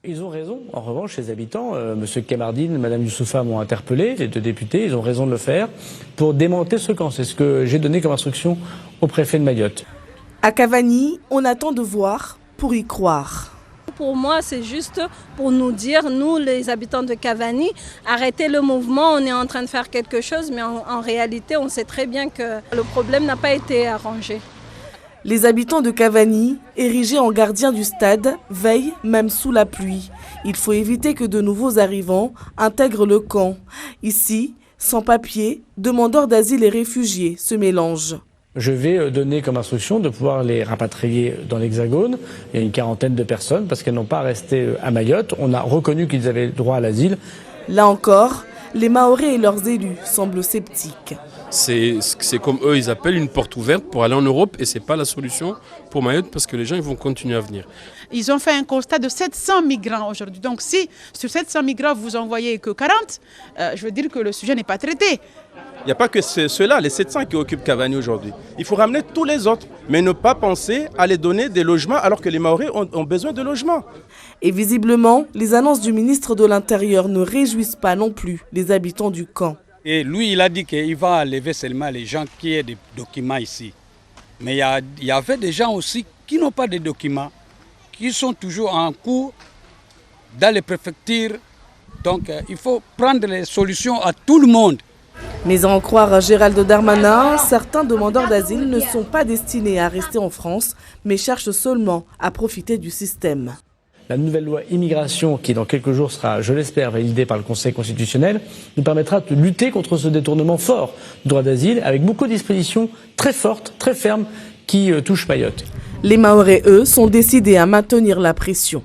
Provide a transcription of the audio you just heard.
Ils ont raison. En revanche, les habitants, M. Kamardine, Mme Youssoufa m'ont interpellé, les deux députés, ils ont raison de le faire, pour démanteler ce camp. C'est ce que j'ai donné comme instruction au préfet de Mayotte. À Cavani, on attend de voir pour y croire. Pour moi, c'est juste pour nous dire, nous les habitants de Cavani, arrêtez le mouvement, on est en train de faire quelque chose, mais en réalité, on sait très bien que le problème n'a pas été arrangé. Les habitants de Cavani, érigés en gardiens du stade, veillent même sous la pluie. Il faut éviter que de nouveaux arrivants intègrent le camp. Ici, sans papier, demandeurs d'asile et réfugiés se mélangent. Je vais donner comme instruction de pouvoir les rapatrier dans l'Hexagone. Il y a une quarantaine de personnes parce qu'elles n'ont pas resté à Mayotte. On a reconnu qu'ils avaient droit à l'asile. Là encore, les Mahorais et leurs élus semblent sceptiques. C'est comme eux, ils appellent une porte ouverte pour aller en Europe et ce n'est pas la solution pour Mayotte parce que les gens ils vont continuer à venir. Ils ont fait un constat de 700 migrants aujourd'hui. Donc si sur 700 migrants vous envoyez que 40, je veux dire que le sujet n'est pas traité. Il n'y a pas que ceux-là, les 700 qui occupent Cavani aujourd'hui. Il faut ramener tous les autres, mais ne pas penser à les donner des logements alors que les Mahorais ont besoin de logements. Et visiblement, les annonces du ministre de l'Intérieur ne réjouissent pas non plus les habitants du camp. Et lui, il a dit qu'il va enlever seulement les gens qui ont des documents ici. Mais il y avait des gens aussi qui n'ont pas de documents, qui sont toujours en cours dans les préfectures. Donc il faut prendre les solutions à tout le monde. Mais à en croire Gérald Darmanin, certains demandeurs d'asile ne sont pas destinés à rester en France, mais cherchent seulement à profiter du système. La nouvelle loi immigration, qui dans quelques jours sera, je l'espère, validée par le Conseil constitutionnel, nous permettra de lutter contre ce détournement fort du droit d'asile, avec beaucoup de dispositions très fortes, très fermes, qui touchent Mayotte. Les Mahorais, eux, sont décidés à maintenir la pression.